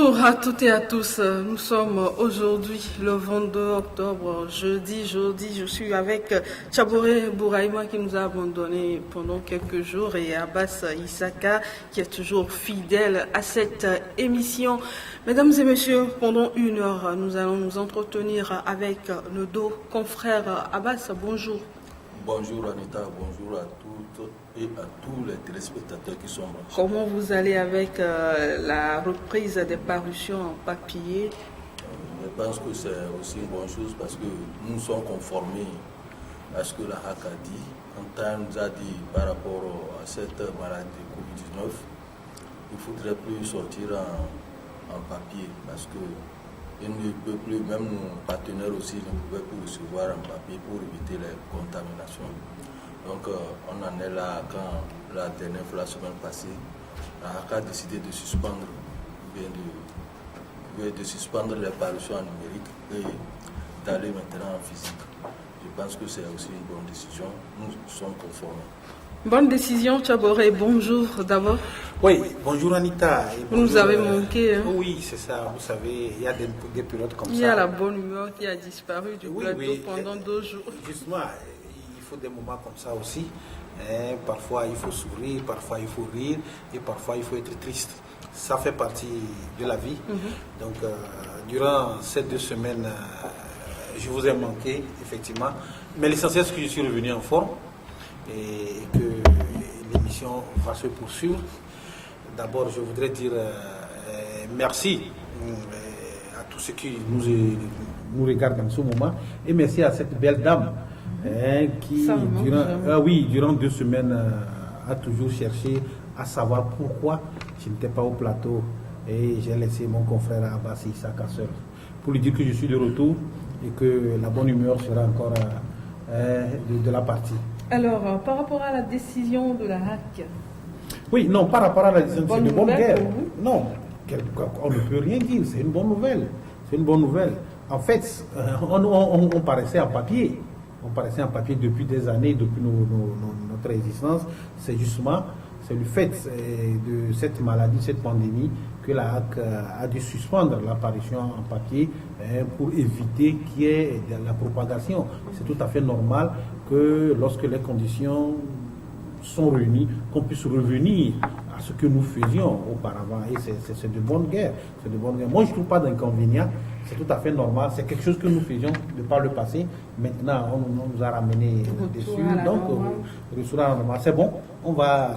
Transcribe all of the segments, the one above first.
Bonjour à toutes et à tous. Nous sommes aujourd'hui le 22 octobre, jeudi. Je suis avec Tchaboré Bouraïma qui nous a abandonnés pendant quelques jours et Abbas Issaka qui est toujours fidèle à cette émission. Mesdames et messieurs, pendant une heure, nous allons nous entretenir avec nos deux confrères. Abbas, bonjour. Bonjour Anita, bonjour à toutes et à tous les téléspectateurs qui sont branchés. Comment vous allez avec la reprise des parutions en papier? Je pense que c'est aussi une bonne chose parce que nous sommes conformés à ce que la HAC a dit. Antan nous a dit par rapport à cette maladie de Covid-19, il ne faudrait plus sortir en papier parce que il ne peut plus, même nos partenaires aussi ne pouvaient plus recevoir en papier pour éviter les contaminations. Donc on en est là quand la dernière fois, la semaine passée, la HAC a décidé de suspendre, de suspendre les parutions en numérique et d'aller maintenant en physique. Je pense que c'est aussi une bonne décision. Nous sommes conformes. Bonne décision, Tchaboré. Bonjour d'abord. Oui, bonjour Anita. Vous nous avez manqué. Hein? Oui, c'est ça. Vous savez, il y a des périodes comme ça. Il y a la bonne humeur qui a disparu du plateau pendant 2 jours. Justement, il faut des moments comme ça aussi. Parfois, il faut sourire, parfois, il faut rire et parfois, il faut être triste. Ça fait partie de la vie. Donc, durant ces 2 semaines, je vous ai manqué, effectivement. Mais l'essentiel, c'est que je suis revenu en forme et que l'émission va se poursuivre. D'abord, je voudrais dire merci à tous ceux qui nous regardent en ce moment et merci à cette belle dame qui, durant 2 semaines, a toujours cherché à savoir pourquoi je n'étais pas au plateau et j'ai laissé mon confrère Abbas Issaka seul pour lui dire que je suis de retour et que la bonne humeur sera encore de la partie. Alors, par rapport à la décision de la HAC. Oui, non, par rapport à la décision, c'est une bonne guerre. Non, on ne peut rien dire, c'est une bonne nouvelle. C'est une bonne nouvelle. En fait, on paraissait en papier. On paraissait en papier depuis des années, depuis notre existence. C'est justement le fait de cette maladie, cette pandémie, que la HAC a dû suspendre l'apparition en papier pour éviter qu'il y ait de la propagation. C'est tout à fait normal que lorsque les conditions sont réunies, qu'on puisse revenir à ce que nous faisions auparavant. Et c'est de bonne guerre. C'est de bonne guerre. Moi, je ne trouve pas d'inconvénient. C'est tout à fait normal. C'est quelque chose que nous faisions de par le passé. Maintenant, on nous a ramené dessus. Donc, c'est bon. On va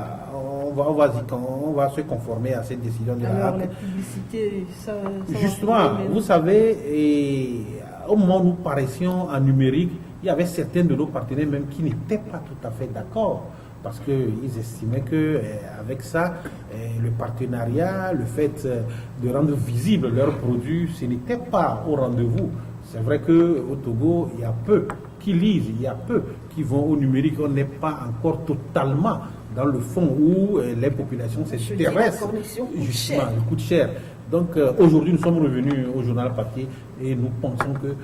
se conformer à cette décision de la HAC. La publicité, ça justement, vous savez, au moment où nous paraissions en numérique, il y avait certains de nos partenaires même qui n'étaient pas tout à fait d'accord parce qu'ils estimaient qu'avec ça, le partenariat, le fait de rendre visible leurs produits, ce n'était pas au rendez-vous. C'est vrai qu'au Togo, il y a peu qui lisent, il y a peu qui vont au numérique. On n'est pas encore totalement dans le fond où les populations s'intéressent. Justement, il coûte cher. Donc aujourd'hui, nous sommes revenus au journal papier et nous pensons que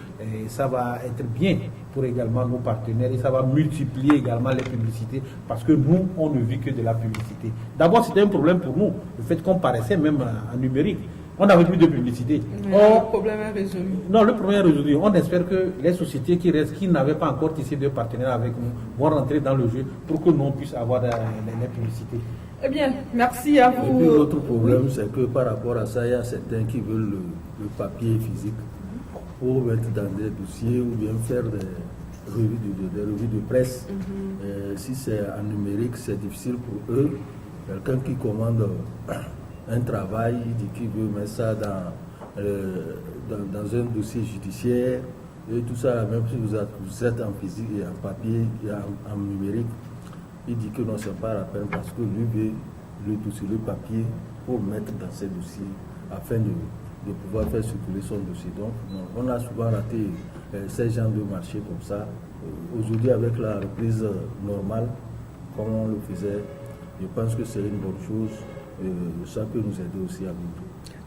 ça va être bien pour également nos partenaires et ça va multiplier également les publicités parce que nous, on ne vit que de la publicité. D'abord, c'était un problème pour nous, le fait qu'on paraissait même en numérique. On n'avait plus de publicité. Le problème est résolu. Non, le problème est résolu. On espère que les sociétés qui restent, qui n'avaient pas encore tissé de partenaires avec nous, vont rentrer dans le jeu pour que nous puissions avoir les publicités. Eh bien, merci à vous. Et puis l'autre problème, c'est que par rapport à ça, il y a certains qui veulent le papier physique pour mettre dans des dossiers ou bien faire des revues de presse. Si c'est en numérique, c'est difficile pour eux. Quelqu'un qui commande un travail, il dit qu'il veut mettre ça dans un dossier judiciaire et tout ça, même si vous êtes en physique et en papier et en numérique, il dit que non, c'est pas la peine parce que lui veut le dossier, le papier pour mettre dans ses dossiers afin de pouvoir faire circuler son dossier. Donc, on a souvent raté ces genres de marché comme ça. Aujourd'hui, avec la reprise normale, comme on le faisait, je pense que c'est une bonne chose. Ça peut nous aider aussi à nous.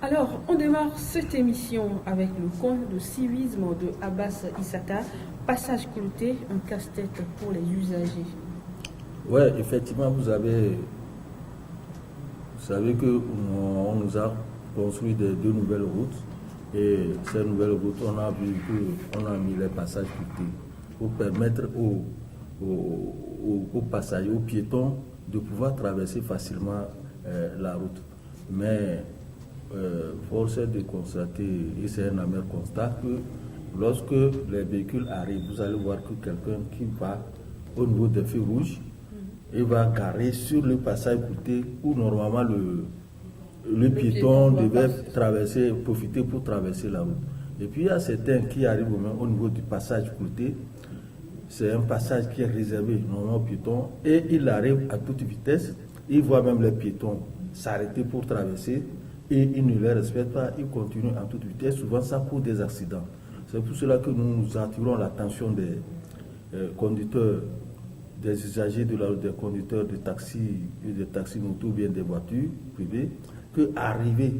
Alors, on démarre cette émission avec le coin de civisme de Abbas Issaka, passage clouté, un casse-tête pour les usagers. Oui, effectivement, vous savez qu'on nous a construit deux nouvelles routes. Et ces nouvelles routes, on a vu qu'on a mis les passages piquetés pour permettre aux passagers, aux piétons, de pouvoir traverser facilement la route. Mais force est de constater, et c'est un amer constat, que lorsque les véhicules arrivent, vous allez voir que quelqu'un qui va au niveau des feux rouges, il va garer sur le passage piqueté où normalement le piéton devait profiter pour traverser la route. Et puis il y a certains qui arrivent au niveau du passage piqueté. C'est un passage qui est réservé normalement aux piétons et il arrive à toute vitesse. Il voit même les piétons s'arrêter pour traverser et il ne les respecte pas. Il continue en toute vitesse. Souvent, ça cause des accidents. C'est pour cela que nous attirons l'attention des conducteurs, des usagers de la route, des conducteurs de taxis et de taxis-motos ou bien des voitures privées, que arriver,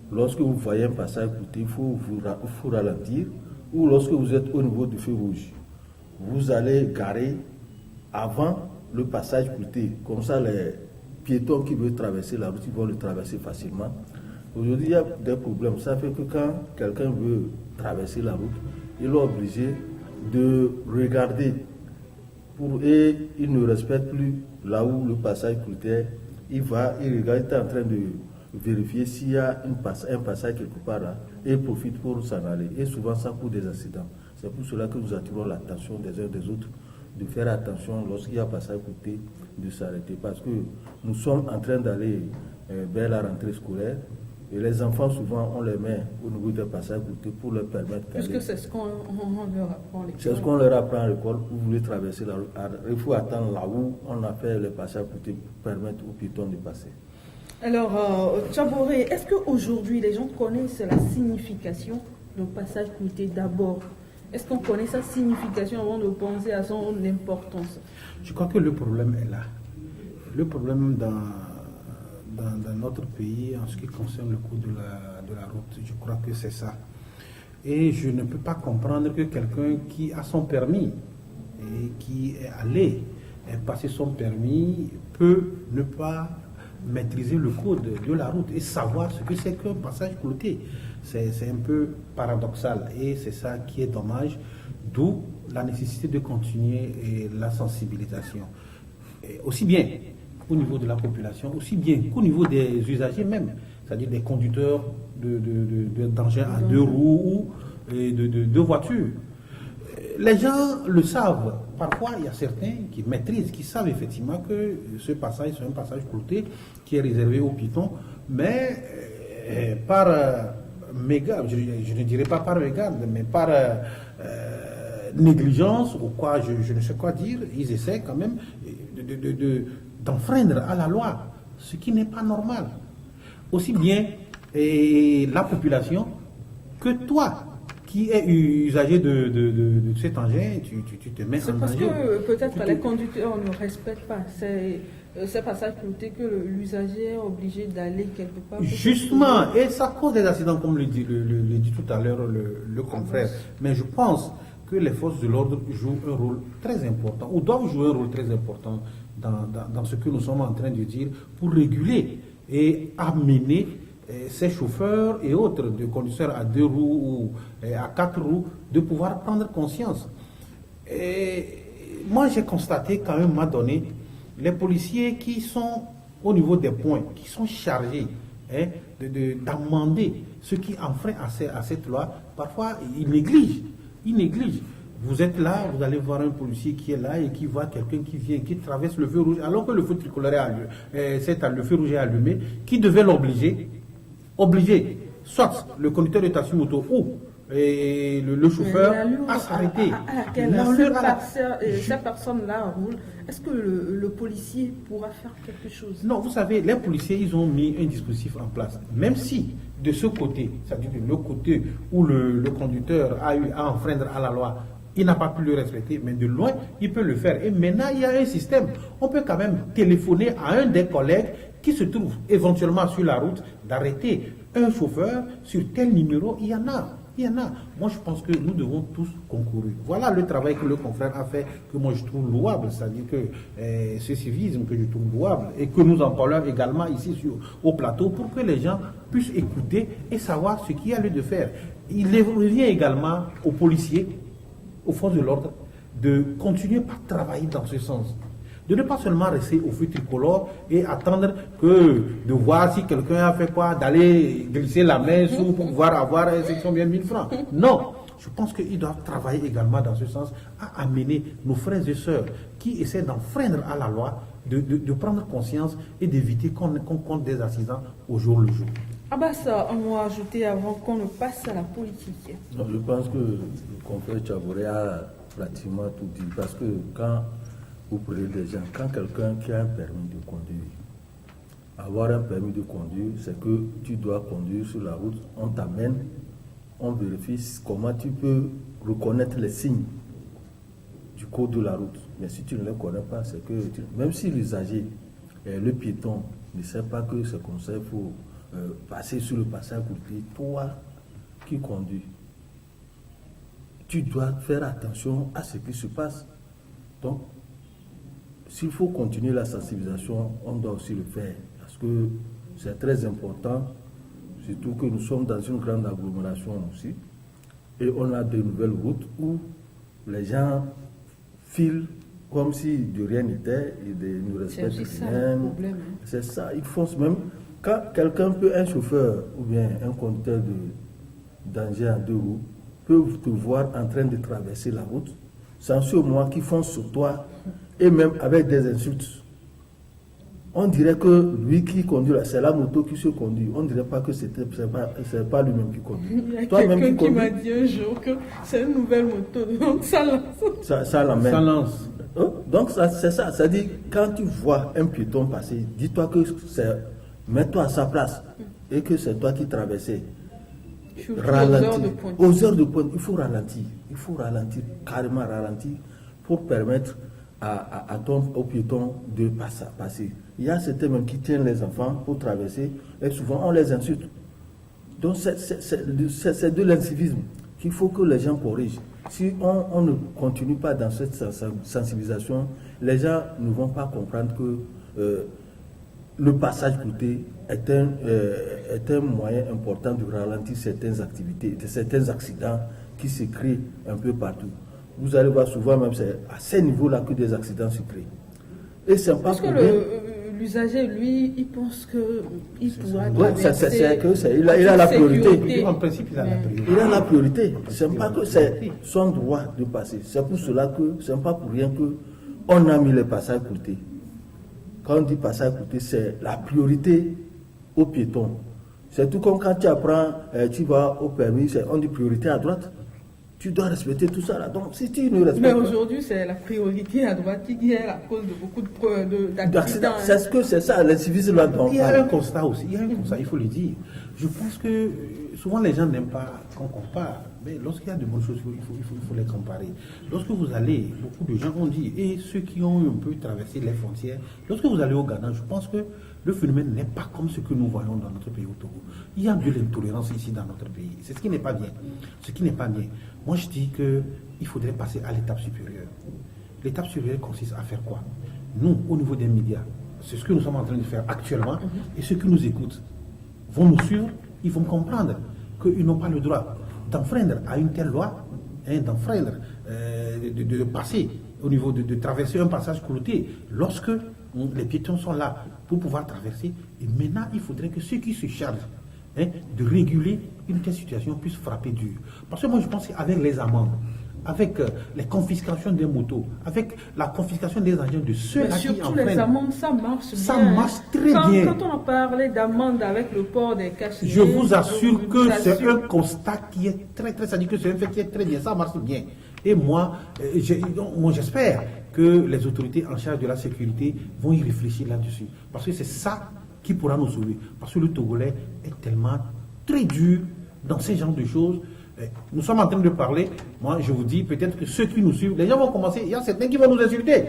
lorsque vous voyez un passage piqueté, il faut ralentir, ou lorsque vous êtes au niveau du feu rouge, vous allez garer avant le passage piqueté. Comme ça, les piétons qui veulent traverser la route, ils vont le traverser facilement. Aujourd'hui, il y a des problèmes. Ça fait que quand quelqu'un veut traverser la route, il est obligé de regarder et il ne respecte plus là où le passage piqueté est. Il regarde, il est en train de vérifier s'il y a un passage quelque part là et il profite pour s'en aller. Et souvent, ça cause des accidents. C'est pour cela que nous attirons l'attention des uns des autres de faire attention lorsqu'il y a un passage piqueté, de s'arrêter. Parce que nous sommes en train d'aller vers la rentrée scolaire et les enfants, souvent, on les met au niveau des passages piquetés pour leur permettre d'aller. Puisque c'est ce qu'on leur apprend à l'école. C'est ce qu'on leur apprend à l'école. Vous voulez traverser la route, il faut attendre là où on a fait les passages piquetés pour permettre aux piétons de passer. Alors, Tchaboré, est-ce qu'aujourd'hui les gens connaissent la signification d'un passage piqueté d'abord? Est-ce qu'on connaît sa signification avant de penser à son importance? Je crois que le problème est là. Le problème dans notre pays, en ce qui concerne le coût de la route, je crois que c'est ça. Et je ne peux pas comprendre que quelqu'un qui a son permis et qui est allé passer son permis peut ne pas maîtriser le code de la route et savoir ce que c'est qu'un passage piqueté. C'est un peu paradoxal et c'est ça qui est dommage, d'où la nécessité de continuer la sensibilisation. Et aussi bien au niveau de la population, aussi bien qu'au niveau des usagers même, c'est-à-dire des conducteurs d'engins à deux roues ou de voitures. Les gens le savent. Parfois, il y a certains qui maîtrisent, qui savent effectivement que ce passage, c'est un passage piqueté qui est réservé aux piétons, mais par mégarde, je ne dirais pas par mégarde, mais par négligence ou quoi, je ne sais quoi dire, ils essaient quand même d'enfreindre à la loi, ce qui n'est pas normal. Aussi bien la population que toi, qui est usager de cet engin, tu te mets en danger. C'est parce que peut-être les conducteurs ne respectent pas ces passages piquetés que l'usager est obligé d'aller quelque part. Justement, et ça cause des accidents, comme le dit tout à l'heure le confrère. Mais je pense que les forces de l'ordre jouent un rôle très important, ou doivent jouer un rôle très important dans ce que nous sommes en train de dire, pour réguler et amener ces chauffeurs et autres, de conducteurs à 2 roues ou à 4 roues, de pouvoir prendre conscience. Et moi, j'ai constaté qu'à un moment donné, les policiers qui sont au niveau des points, qui sont chargés d'amender ceux qui enfreignent à cette loi, parfois ils négligent. Vous êtes là, vous allez voir un policier qui est là et qui voit quelqu'un qui vient, qui traverse le feu rouge, alors que le feu tricolore le feu rouge est allumé, qui devait l'obliger, soit le conducteur de taxi-moto ou le chauffeur à s'arrêter. Ces personnes-là roulent. Est-ce que le policier pourra faire quelque chose? Non, vous savez, les policiers, ils ont mis un dispositif en place. Même si, de ce côté, c'est-à-dire de le côté où le conducteur a eu à enfreindre à la loi, il n'a pas pu le respecter, mais de loin, il peut le faire. Et maintenant, il y a un système. On peut quand même téléphoner à un des collègues qui se trouve éventuellement sur la route, d'arrêter un chauffeur sur tel numéro. Il y en a. Il y en a. Moi, je pense que nous devons tous concourir. Voilà le travail que le confrère a fait, que moi je trouve louable, c'est-à-dire que ce civisme que je trouve louable, et que nous en parlons également ici au plateau, pour que les gens puissent écouter et savoir ce qu'il y a lieu de faire. Il revient également aux policiers, aux forces de l'ordre, de continuer par travailler dans ce sens. De ne pas seulement rester au feu tricolore et attendre de voir si quelqu'un a fait quoi, d'aller glisser la main sous pour pouvoir avoir un section bien 1000 francs. Non, je pense qu'ils doivent travailler également dans ce sens à amener nos frères et sœurs qui essaient d'enfreindre à la loi de prendre conscience et d'éviter qu'on compte des accidents au jour le jour. Abbas, on va ajouter avant qu'on ne passe à la politique. Non, je pense que le confrère Chaboré a pratiquement tout dit, parce que quand vous prenez des gens, quand quelqu'un qui a un permis de conduire, avoir un permis de conduire, c'est que tu dois conduire sur la route, on t'amène, on vérifie comment tu peux reconnaître les signes du code de la route. Mais si tu ne les connais pas, c'est que, même si l'usager, le piéton, ne sait pas que c'est comme ça, il faut passer sur le passage courtier, toi qui conduis, tu dois faire attention à ce qui se passe. Donc, s'il faut continuer la sensibilisation, on doit aussi le faire, parce que c'est très important, surtout que nous sommes dans une grande agglomération aussi, et on a de nouvelles routes où les gens filent comme si de rien n'était, et ne respectent rien. C'est ça, ils foncent même. Quand quelqu'un peut, un chauffeur ou bien un conducteur d'engin à deux roues, peut te voir en train de traverser la route, sans ce moment qui fonce sur toi, et même avec des insultes. On dirait que lui qui conduit, c'est la moto qui se conduit. On ne dirait pas que c'est pas lui-même qui conduit. Il y a quelqu'un qui m'a dit un jour que c'est une nouvelle moto, donc ça lance. Ça l'amène. Ça lance. Donc c'est ça, c'est-à-dire quand tu vois un piéton passer, dis-toi que mets-toi à sa place et que c'est toi qui traversais. Ralentir. Aux heures de pointe, il faut ralentir, carrément ralentir pour permettre au piéton de passer. Il y a certains même qui tiennent les enfants pour traverser et souvent on les insulte. Donc c'est de l'incivisme qu'il faut que les gens corrigent. Si on ne continue pas dans cette sensibilisation, les gens ne vont pas comprendre que le passage coûté est un moyen important de ralentir certaines activités, certains accidents qui se créent un peu partout. Vous allez voir souvent même c'est à ces niveaux-là que des accidents se créent. Et c'est pas parce que l'usager, lui, il pense qu'il pourra traverser. Il a la priorité. En principe, il a la priorité. Il a la priorité. C'est pas que c'est son droit de passer. C'est pour cela que c'est pas pour rien que on a mis les passages coûtés. Quand on dit passage coûté, c'est la priorité aux piétons. C'est tout comme quand tu apprends, tu vas au permis, on dit priorité à droite. Tu dois respecter tout ça là. Donc si tu ne respectes pas. Mais aujourd'hui, c'est la priorité à droite qui est à cause de beaucoup d'accidents. C'est ça, l'incivisme là. Il y a un constat aussi, il faut le dire. Je pense que souvent les gens n'aiment pas qu'on compare. Mais lorsqu'il y a de bonnes choses, il faut les comparer. Lorsque vous allez, beaucoup de gens ont dit, et ceux qui ont un peu traversé les frontières, lorsque vous allez au Ghana, je pense que le phénomène n'est pas comme ce que nous voyons dans notre pays au Togo. Il y a de l'intolérance ici dans notre pays. C'est ce qui n'est pas bien. Ce qui n'est pas bien. Moi, je dis qu'il faudrait passer à l'étape supérieure. L'étape supérieure consiste à faire quoi? Nous, au niveau des médias, c'est ce que nous sommes en train de faire actuellement, et ceux qui nous écoutent vont nous suivre, ils vont comprendre qu'ils n'ont pas le droit d'enfreindre à une telle loi, d'enfreindre, de passer au niveau de traverser un passage clouté lorsque les piétons sont là pour pouvoir traverser. Et maintenant, il faudrait que ceux qui se chargent de réguler une telle situation puissent frapper dur. Parce que moi, je pense qu'avec les amendes, avec les confiscations des motos, avec la confiscation des engins de ceux-là qui enfreignent. Surtout les amendes, ça marche bien. Ça marche très bien. Quand on a parlé d'amendes avec le port des cachets... Je vous assure que c'est un constat qui est très, très... C'est-à-dire que c'est un fait qui est très bien. Ça marche bien. Et moi, j'espère que les autorités en charge de la sécurité vont y réfléchir là-dessus. Parce que c'est ça qui pourra nous sauver. Parce que le Togolais est tellement très dur dans ces genres de choses. Nous sommes en train de parler, moi je vous dis, peut-être que ceux qui nous suivent, les gens vont commencer, il y a certains qui vont nous insulter.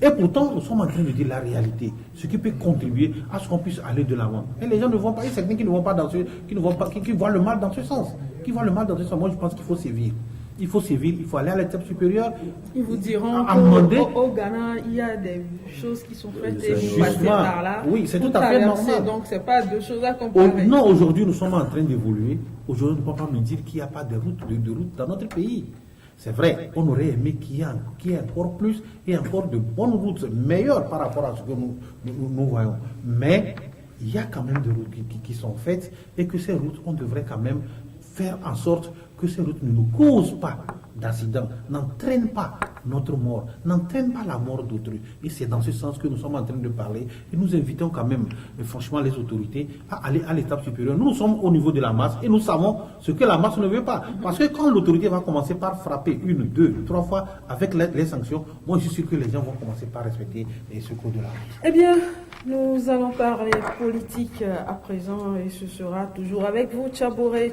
Et pourtant, nous sommes en train de dire la réalité, ce qui peut contribuer à ce qu'on puisse aller de l'avant. Et les gens ne vont pas, il y a certains qui ne vont pas dans ce, qui voient le mal dans ce sens. Moi je pense qu'il faut sévir. Il faut sévir, il faut aller à l'étape supérieure. Ils vous diront qu'au Ghana, il y a des choses qui sont faites et vous passez par là. Oui, c'est tout à fait normal. Donc, ce n'est pas deux choses à comparer. Non, aujourd'hui, nous sommes en train d'évoluer. Aujourd'hui, on ne peut pas me dire qu'il n'y a pas de route dans notre pays. C'est vrai, on aurait aimé qu'il y ait encore plus et encore de bonnes routes meilleures par rapport à ce que nous voyons. Mais il y a quand même des routes qui sont faites et que ces routes, on devrait quand même faire en sorte que ces routes ne nous causent pas d'accidents, n'entraînent pas notre mort, n'entraînent pas la mort d'autrui. Et c'est dans ce sens que nous sommes en train de parler. Et nous invitons quand même, franchement, les autorités à aller à l'étape supérieure. Nous sommes au niveau de la masse et nous savons ce que la masse ne veut pas. Parce que quand l'autorité va commencer par frapper 1, 2, 3 fois avec les sanctions, moi je suis sûr que les gens vont commencer par respecter ce code de la route. Eh bien, nous allons parler politique à présent et ce sera toujours avec vous, Tchaboré,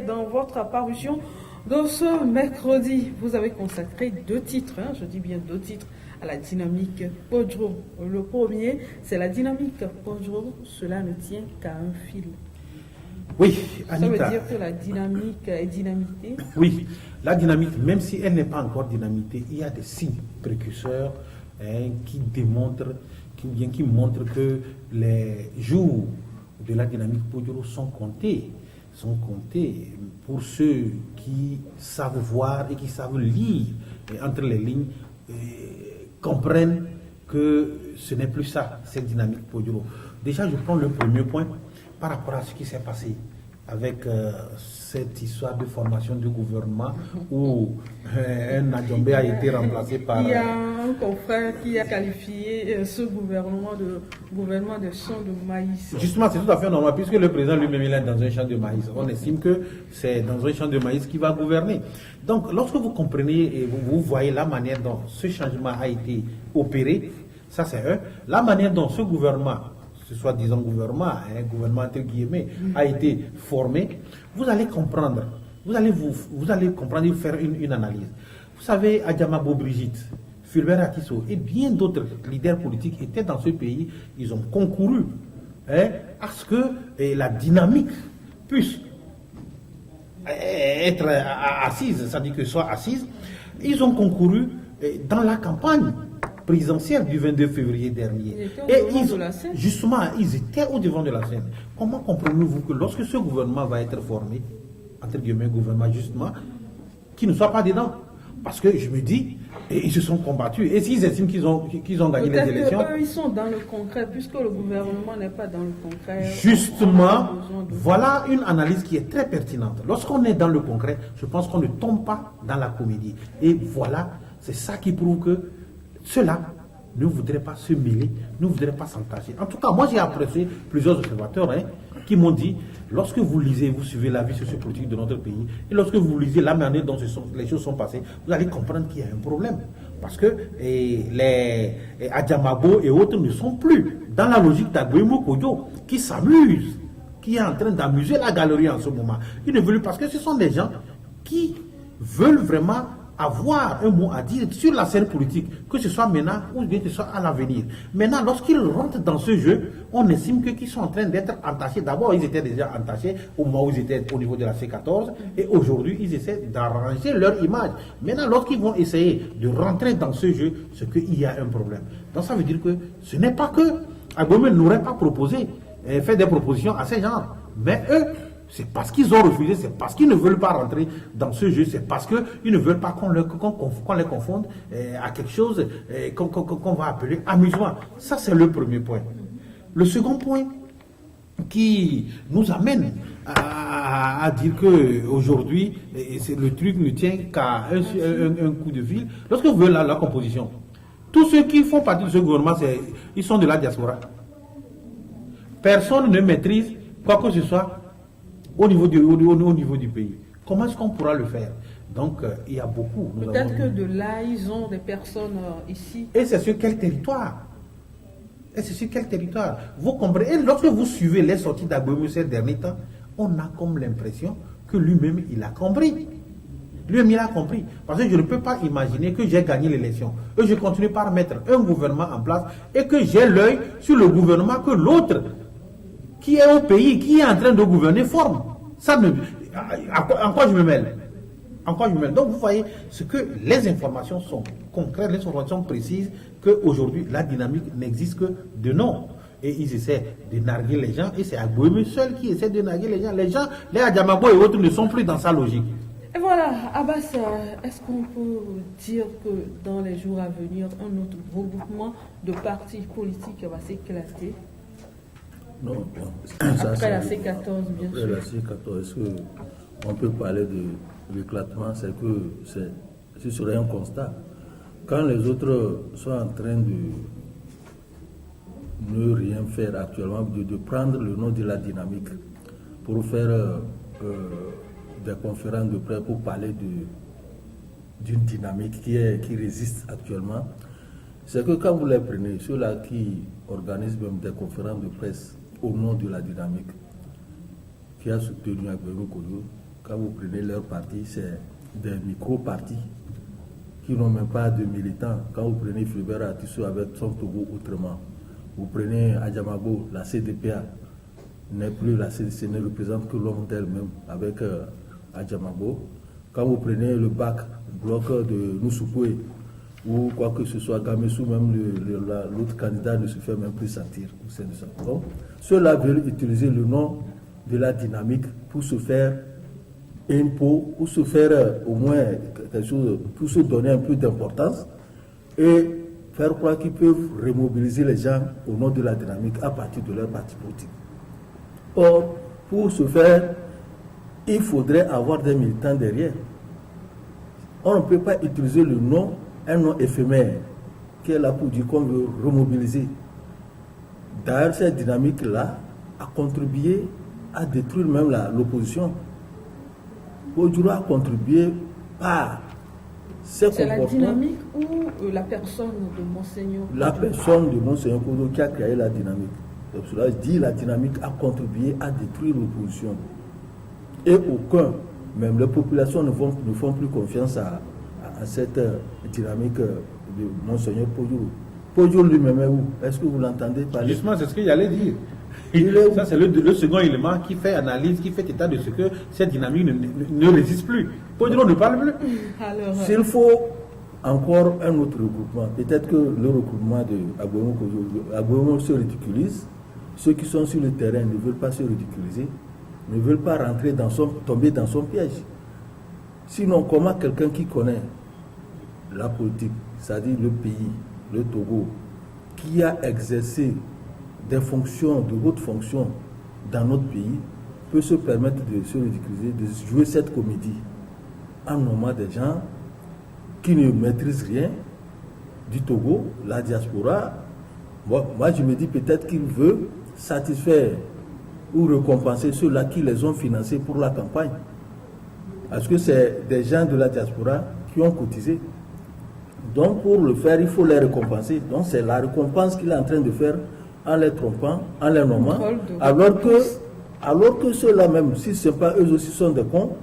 dans votre apparition de ce mercredi. Vous avez consacré 2 titres, je dis bien 2 titres, à la dynamique Podjo. Le premier, c'est la dynamique Podjo, cela ne tient qu'à un fil. Oui, Anita. Ça veut dire que la dynamique est dynamitée? Oui, la dynamique, même si elle n'est pas encore dynamitée, il y a des signes précurseurs qui démontrent qui montre que les jours de la dynamique Podjo sont comptés pour ceux qui savent voir et qui savent lire entre les lignes, comprennent que ce n'est plus ça, cette dynamique Podjo. Déjà, je prends le premier point par rapport à ce qui s'est passé avec cette histoire de formation du gouvernement où un Nadjombe a été remplacé par... Il y a un confrère qui a qualifié ce gouvernement de champ de maïs. Justement, c'est tout à fait normal puisque le président lui-même il est dans un champ de maïs. On estime que c'est dans un champ de maïs qu'il va gouverner. Donc, lorsque vous comprenez et vous voyez la manière dont ce changement a été opéré, ça c'est un. La manière dont ce gouvernement... ce soi-disant gouvernement entre guillemets, a été formé, vous allez comprendre, vous allez comprendre et faire une analyse. Vous savez, Adjamabo Brigitte, Fulbert Akisso et bien d'autres leaders politiques étaient dans ce pays, ils ont concouru à ce que la dynamique puisse être assise, c'est-à-dire que soit assise. Ils ont concouru dans la campagne présidentielle du 22 février dernier. Justement, ils étaient au devant de la scène. Comment comprenez-vous que lorsque ce gouvernement va être formé, entre guillemets, gouvernement justement, qu'il ne soit pas dedans? Parce que je me dis, ils se sont combattus. Et s'ils estiment qu'ils ont gagné les élections... Peut-être qu'eux, ils sont dans le concret, puisque le gouvernement n'est pas dans le concret. Justement, voilà une analyse qui est très pertinente. Lorsqu'on est dans le concret, je pense qu'on ne tombe pas dans la comédie. Et voilà, c'est ça qui prouve que ceux-là ne voudraient pas se mêler, ne voudraient pas s'entacher. En tout cas, moi j'ai apprécié plusieurs observateurs qui m'ont dit, lorsque vous lisez, vous suivez la vie sociopolitique de notre pays, et lorsque vous lisez la manière dont les choses sont passées, vous allez comprendre qu'il y a un problème. Parce que les Adjamabo et autres ne sont plus dans la logique d'Agbouemo Kodjo, qui s'amuse, qui est en train d'amuser la galerie en ce moment. Ils ne veulent, parce que ce sont des gens qui veulent vraiment avoir un mot à dire sur la scène politique, que ce soit maintenant ou bien que ce soit à l'avenir. Maintenant, lorsqu'ils rentrent dans ce jeu, on estime qu'ils sont en train d'être entachés. D'abord, ils étaient déjà entachés au moment où ils étaient au niveau de la C14 et aujourd'hui, ils essaient d'arranger leur image. Maintenant, lorsqu'ils vont essayer de rentrer dans ce jeu, c'est qu'il y a un problème. Donc, ça veut dire que ce n'est pas que Agbouemo n'aurait pas proposé, fait des propositions à ces gens, mais eux, c'est parce qu'ils ont refusé, c'est parce qu'ils ne veulent pas rentrer dans ce jeu, c'est parce qu'ils ne veulent pas qu'on les confonde à quelque chose qu'on va appeler amusement. Ça, c'est le premier point. Le second point qui nous amène à dire qu'aujourd'hui, le truc ne tient qu'à un coup de fil. Lorsque vous voyez la composition, tous ceux qui font partie de ce gouvernement, ils sont de la diaspora. Personne ne maîtrise quoi que ce soit au niveau du pays. Comment est-ce qu'on pourra le faire? Donc, il y a beaucoup. Peut-être que de là, ils ont des personnes ici. Et c'est sur quel territoire? Vous comprenez? Et lorsque vous suivez les sorties d'Agbouemo ces derniers temps, on a comme l'impression que lui-même, il a compris. Lui-même, il a compris. Parce que je ne peux pas imaginer que j'ai gagné l'élection. Et je continue par mettre un gouvernement en place et que j'ai l'œil sur le gouvernement que l'autre, qui est au pays, qui est en train de gouverner, forme. Ça me... En quoi je me mêle? En quoi je me mêle? Donc vous voyez, ce que les informations sont concrètes, les informations précises, qu'aujourd'hui, la dynamique n'existe que de nom. Et ils essaient de narguer les gens, et c'est Agboémé seul qui essaie de narguer les gens. Les gens, les Adjamabo et autres ne sont plus dans sa logique. Et voilà, Abbas, est-ce qu'on peut dire que dans les jours à venir, un autre regroupement de partis politiques va s'éclater? Non, Après la C14, bien après sûr. la C14, est-ce qu'on peut parler de l'éclatement? C'est que ce serait un constat. Quand les autres sont en train de ne rien faire actuellement, de prendre le nom de la dynamique pour faire des conférences de presse pour parler d'une dynamique qui résiste actuellement, c'est que quand vous les prenez, ceux-là qui organisent même des conférences de presse au nom de la dynamique, qui a soutenu Agboémé Kodjo, quand vous prenez leur parti, c'est des micro-partis qui n'ont même pas de militants. Quand vous prenez Fulbert Atisso avec son Togo autrement, vous prenez Adjamabo, la CDPA n'est plus la CDC, ne représente que l'homme d'elle-même avec Adjamabo. Quand vous prenez le BAC, bloc de Nousoupoué, ou quoi que ce soit, Gamessou, même l'autre candidat ne se fait même plus sentir au sein de ça. Donc, ceux-là veulent utiliser le nom de la dynamique pour se faire impôt, pour se faire au moins quelque chose, pour se donner un peu d'importance et faire croire qu'ils peuvent remobiliser les gens au nom de la dynamique à partir de leur parti politique. Or, pour ce faire, il faudrait avoir des militants derrière. On ne peut pas utiliser le nom, un nom éphémère, qui est là pour dire qu'on veut remobiliser. D'ailleurs, cette dynamique-là a contribué à détruire même l'opposition. Kodjo a contribué par ses comportements. C'est la dynamique ou la personne de Monseigneur Kodjo? La personne de Monseigneur Kodjo qui a créé la dynamique. Donc cela dit, la dynamique a contribué à détruire l'opposition. Et aucun, même les populations ne font plus confiance à cette dynamique de Monseigneur Kodjo. Kodjo lui-même est où? Est-ce que vous l'entendez parler? Justement, c'est ce qu'il allait dire. Ça, c'est le second élément qui fait analyse, qui fait état de ce que cette dynamique ne résiste plus. Kodjo ne parle plus. Alors, S'il faut encore un autre regroupement, peut-être que le regroupement de Agboémé Kodjo, Agboémé se ridiculise. Ceux qui sont sur le terrain ne veulent pas se ridiculiser, ne veulent pas tomber dans son piège. Sinon, comment quelqu'un qui connaît la politique, c'est-à-dire le pays, le Togo, qui a exercé des fonctions, de hautes fonctions dans notre pays, peut se permettre de se ridiculiser, de jouer cette comédie en nommant des gens qui ne maîtrisent rien du Togo, la diaspora. Moi, je me dis peut-être qu'il veut satisfaire ou récompenser ceux-là qui les ont financés pour la campagne. Parce que c'est des gens de la diaspora qui ont cotisé. Donc, pour le faire, il faut les récompenser. Donc, c'est la récompense qu'il est en train de faire en les trompant, en les nommant. Alors que ceux-là même, si ce n'est pas eux aussi sont des cons,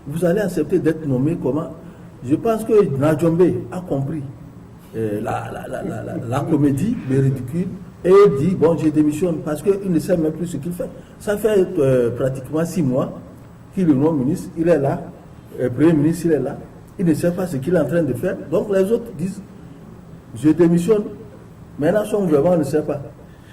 vous allez accepter d'être nommés comment? Je pense que Nadjombe a compris la comédie, le ridicule, et dit, bon, je démissionne, parce qu'il ne sait même plus ce qu'il fait. Ça fait pratiquement 6 mois qu'il est non ministre, il est là, Premier ministre, il est là, il ne sait pas ce qu'il est en train de faire. Donc les autres disent, je démissionne. Maintenant, son gouvernement ne sait pas.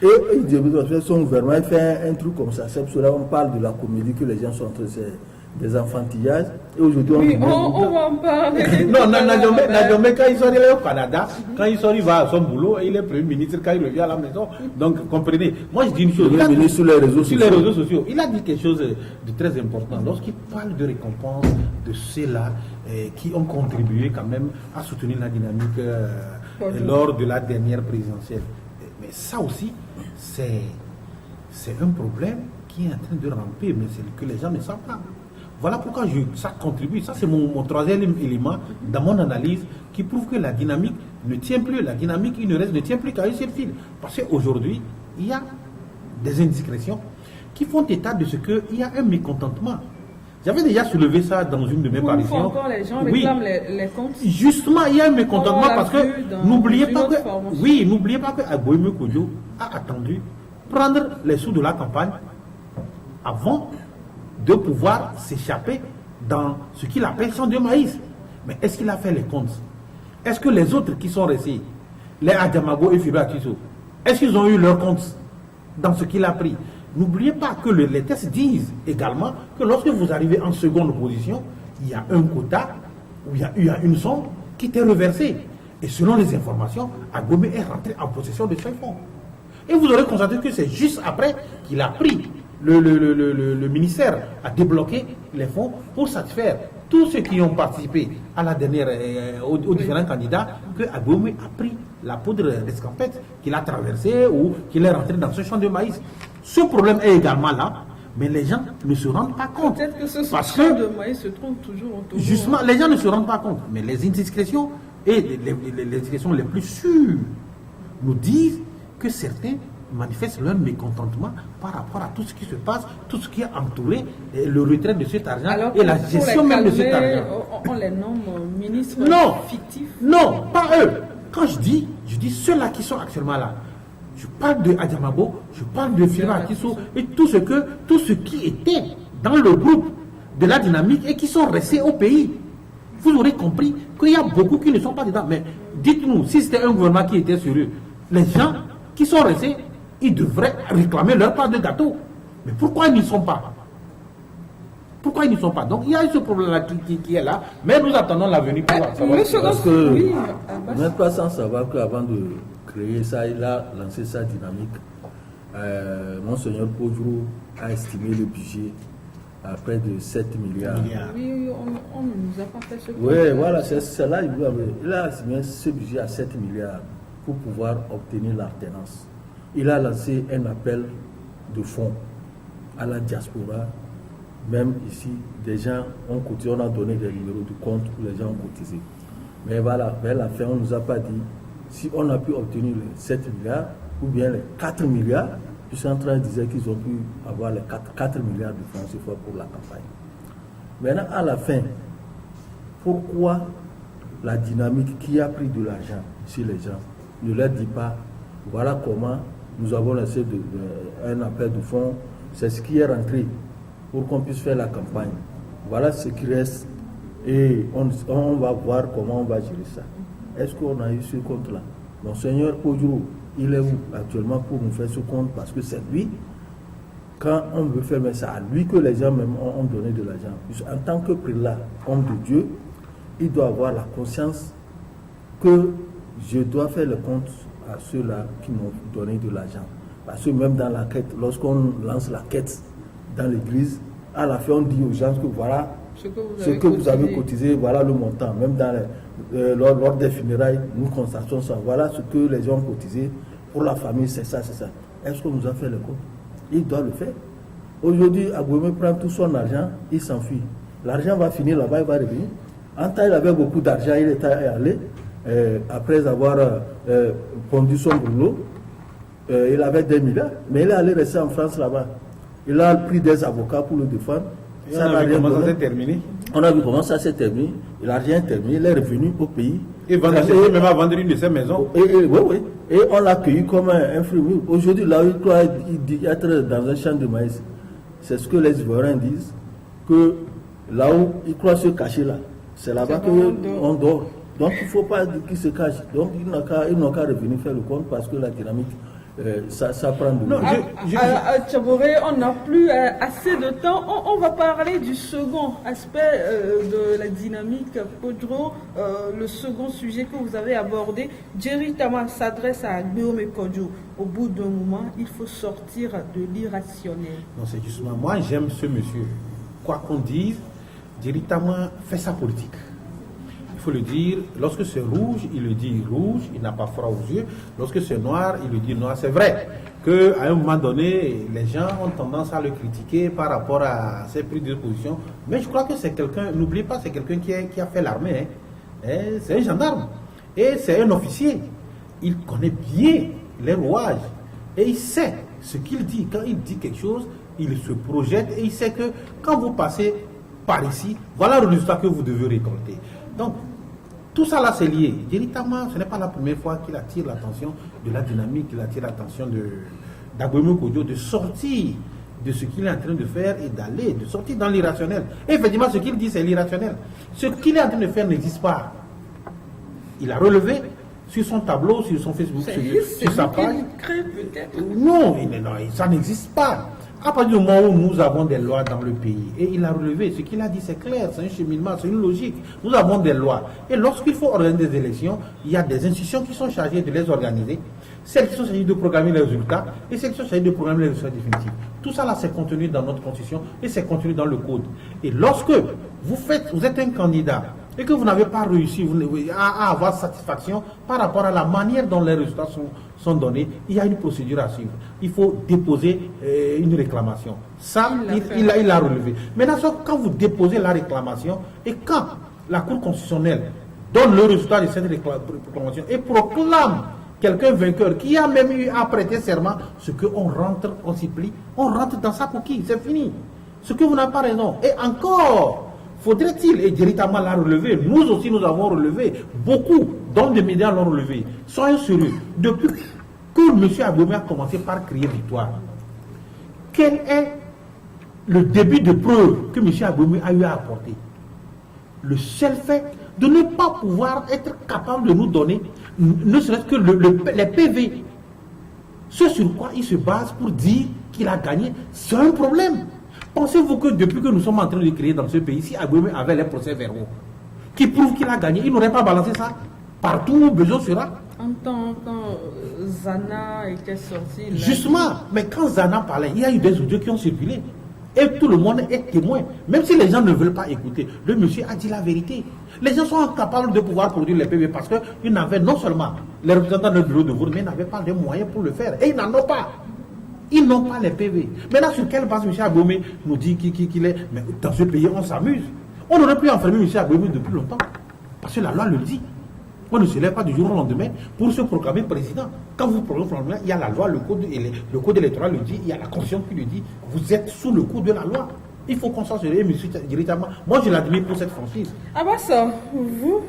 Et il dit, son gouvernement il fait un truc comme ça. C'est pour cela qu'on parle de la comédie que les gens sont en train de faire, des enfantillages. Et aujourd'hui, oui, on va en parler. Non, Nadjombe, quand il sort, il est au Canada. Quand il sort, il va à son boulot et il est Premier ministre quand il revient à la maison. Donc, comprenez. Moi, je dis une chose. Il est ministre sur les réseaux sociaux. Il a dit quelque chose de très important. Lorsqu'il parle de récompense de ceux-là qui ont contribué quand même à soutenir la dynamique lors de la dernière présidentielle. Mais ça aussi, c'est un problème qui est en train de ramper, mais c'est que les gens ne savent pas. Voilà pourquoi ça contribue. Ça, c'est mon troisième élément dans mon analyse qui prouve que la dynamique ne tient plus. La dynamique, ne tient plus qu'à un seul fil. Parce qu'aujourd'hui, il y a des indiscrétions qui font état de ce qu'il y a un mécontentement. J'avais déjà soulevé ça dans une de mes Pour une fois parutions. encore, les gens Oui. réclament les comptes. Justement, il y a un mécontentement On l'a parce vu que dans n'oubliez une pas autre que formation. n'oubliez pas que Agboime Kodjo a attendu prendre les sous de la campagne avant de pouvoir s'échapper dans ce qu'il appelle champ de maïs. Mais est-ce qu'il a fait les comptes? Est-ce que les autres qui sont restés, les Adjamago et Fibra Kiso, est-ce qu'ils ont eu leurs comptes dans ce qu'il a pris? N'oubliez pas que les tests disent également que lorsque vous arrivez en seconde position, il y a un quota, ou il y a une somme qui t'est reversée. Et selon les informations, Agboime est rentré en possession de ces fonds. Et vous aurez constaté que c'est juste après qu'il a pris, le ministère a débloqué les fonds pour satisfaire tous ceux qui ont participé à la dernière, aux différents candidats, que Agboime a pris la poudre d'escampette, qu'il a traversée ou qu'il est rentré dans ce champ de maïs. Ce problème est également là, mais les gens ne se rendent pas compte. Peut-être que ce Parce champ que, de maïs se trouve toujours autour. justement, les gens ne se rendent pas compte. Mais les indiscrétions et les indiscrétions les plus sûres nous disent que certains manifestent leur mécontentement par rapport à tout ce qui se passe, tout ce qui a entouré le retrait de cet argent Alors, et la pour gestion les même de cet calmer, argent. on les nomme ministres Non. fictifs. Non, pas eux. Quand je dis ceux-là qui sont actuellement là. Je parle de Adjamabo, je parle de Firma Akiso et tout ce qui était dans le groupe de la dynamique et qui sont restés au pays. Vous aurez compris qu'il y a beaucoup qui ne sont pas dedans. Mais dites-nous, si c'était un gouvernement qui était sur eux, les gens qui sont restés, ils devraient réclamer leur part de gâteau. Mais pourquoi ils n'y sont pas? Pourquoi ils n'y sont pas? Donc il y a ce problème-là qui est là, mais nous attendons la venue pour savoir. Le second, Parce que oui, vous n'êtes pas sans savoir qu'avant de créer ça, il a lancé sa dynamique. Monseigneur Podjou a estimé le budget à près de 7 milliards. oui, on ne nous a pas fait ce Oui, voilà, c'est là. Il a estimé ce budget à 7 milliards pour pouvoir obtenir l'alternance. Il a lancé un appel de fonds à la diaspora. Même ici, des gens ont cotisé, on a donné des numéros de compte où les gens ont cotisé. Mais voilà, vers la fin, on ne nous a pas dit si on a pu obtenir les 7 milliards ou bien les 4 milliards. Puisqu'en train disait qu'ils ont pu avoir les 4 milliards de francs CFA pour la campagne. Maintenant, à la fin, pourquoi la dynamique qui a pris de l'argent chez les gens ne leur dit pas voilà comment nous avons lancé un appel de fonds, c'est ce qui est rentré pour qu'on puisse faire la campagne. Voilà ce qui reste et on va voir comment on va gérer ça. Est-ce qu'on a eu ce compte-là? Monseigneur Podjou, il est où actuellement pour nous faire ce compte? Parce que c'est lui, quand on veut faire, mais c'est à lui que les gens même ont donné de l'argent. En tant que prélat, homme de Dieu, il doit avoir la conscience que je dois faire le compte à ceux-là qui m'ont donné de l'argent. Parce que même dans la quête, lorsqu'on lance la quête dans l'église, à la fin on dit aux gens que voilà ce que vous avez cotisé, voilà le montant. Même dans lors des funérailles, nous constatons ça. Voilà ce que les gens ont cotisé pour la famille, c'est ça, c'est ça. Est-ce qu'on nous a fait le compte? Il doit le faire. Aujourd'hui, Agboime prend tout son argent, il s'enfuit. L'argent va finir là-bas, il va revenir. En temps, il avait beaucoup d'argent, il était allé, après avoir pondu son boulot, il avait des milliards, mais il est allé rester en France là-bas. Il a pris des avocats pour le défendre. Et ça n'a rien comment ça s'est terminé. On a vu comment ça s'est terminé. L'argent est terminé, il est revenu au pays. Et même à vendre une de ses maisons. Oui. Et on l'a accueilli comme un fruit. Aujourd'hui, là où il croit être dans un champ de maïs, c'est ce que les Ivoiriens disent, que là où il croit se cacher là, c'est là-bas qu'on dort. Donc il ne faut pas qu'il se cache. Donc ils n'ont qu'à revenir faire le compte parce que la dynamique, ça prend de temps. À Tchaboré, on n'a plus assez de temps. On va parler du second aspect de la dynamique Podjou, le second sujet que vous avez abordé. Jerry Tama s'adresse à Guillaume Podjou. Au bout d'un moment, il faut sortir de l'irrationnel. Non, c'est justement, moi j'aime ce monsieur. Quoi qu'on dise, Jerry Tama fait sa politique. Il faut le dire, lorsque c'est rouge, il le dit rouge, il n'a pas froid aux yeux. Lorsque c'est noir, il le dit noir. C'est vrai qu'à un moment donné, les gens ont tendance à le critiquer par rapport à ses prises de position. Mais je crois que c'est quelqu'un, n'oubliez pas, c'est quelqu'un qui a fait l'armée. Hein. C'est un gendarme. Et c'est un officier. Il connaît bien les rouages. Et il sait ce qu'il dit. Quand il dit quelque chose, il se projette et il sait que quand vous passez par ici, voilà le résultat que vous devez récolter. Donc, tout ça là, c'est lié. Véritablement, ce n'est pas la première fois qu'il attire l'attention de la dynamique, qu'il attire l'attention d'Agbouémé Kodjo de sortir de ce qu'il est en train de faire et de sortir dans l'irrationnel. Et effectivement, ce qu'il dit, c'est l'irrationnel. Ce qu'il est en train de faire n'existe pas. Il a relevé sur son tableau, sur son Facebook, sur sa page. Non, ça n'existe pas. À partir du moment où nous avons des lois dans le pays, et il a relevé, ce qu'il a dit c'est clair, c'est un cheminement, c'est une logique. Nous avons des lois. Et lorsqu'il faut organiser des élections, il y a des institutions qui sont chargées de les organiser, celles qui sont chargées de programmer les résultats, et celles qui sont chargées de programmer les résultats définitifs. Tout ça là, c'est contenu dans notre constitution, et c'est contenu dans le code. Et lorsque vous êtes un candidat, et que vous n'avez pas réussi à avoir satisfaction par rapport à la manière dont les résultats sont donnés, il y a une procédure à suivre. Il faut déposer une réclamation. Ça, il a relevé. Maintenant, quand vous déposez la réclamation, et quand la Cour constitutionnelle donne le résultat de cette réclamation et proclame quelqu'un vainqueur qui a même eu à prêter serment, ce qu'on rentre, on s'y plie, on rentre dans sa coquille, c'est fini. Ce que vous n'avez pas raison. Et encore, faudrait-il, et véritablement l'a relevé, nous aussi nous avons relevé, beaucoup d'hommes de médias l'ont relevé. Soyons sérieux, depuis que M. Agbouémé a commencé par crier victoire, quel est le début de preuve que M. Agbouémé a eu à apporter? Le seul fait de ne pas pouvoir être capable de nous donner, ne serait-ce que les PV, ce sur quoi il se base pour dire qu'il a gagné, c'est un problème. Pensez-vous que depuis que nous sommes en train de créer dans ce pays, si Agbouémé avait les procès-verbaux qui prouvent qu'il a gagné, il n'aurait pas balancé ça partout où besoin sera. En temps, quand Zana était sorti... Justement, mais quand Zana parlait, il y a eu des audios qui ont circulé. Et tout le monde est témoin. Même si les gens ne veulent pas écouter, le monsieur a dit la vérité. Les gens sont incapables de pouvoir produire les PV parce qu'ils n'avaient non seulement les représentants de bureau de vote, mais ils n'avaient pas les moyens pour le faire. Et ils n'en ont pas. Ils n'ont pas les PV. Maintenant, sur quelle base M. Agbouémé nous dit qu'il est... Mais dans ce pays, on s'amuse. On aurait pu enfermer M. Agbouémé depuis longtemps. Parce que la loi le dit. On ne se lève pas du jour au lendemain pour se proclamer président. Quand vous proclamez, il y a la loi, le code électoral le dit, il y a la constitution qui le dit. Vous êtes sous le coup de la loi. Il faut qu'on s'en se lève directement. Moi, je l'admire pour cette franchise. Abbas, vous,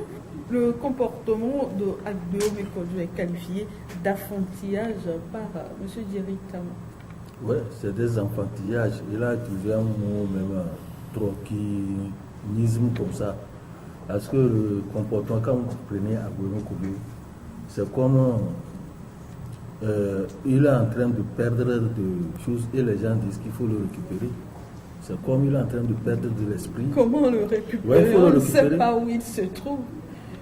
le comportement de Agbouémé Kodjo est qualifié d'enfantillage par M. Djeritama. Oui, c'est des enfantillages. Il a utilisé un mot même troquinisme comme ça. Parce que le comportement, quand vous prenez Agbouémé Kodjo, c'est comme il est en train de perdre des choses et les gens disent qu'il faut le récupérer. C'est comme il est en train de perdre de l'esprit. Comment le récupérer? On ne sait pas où il se trouve.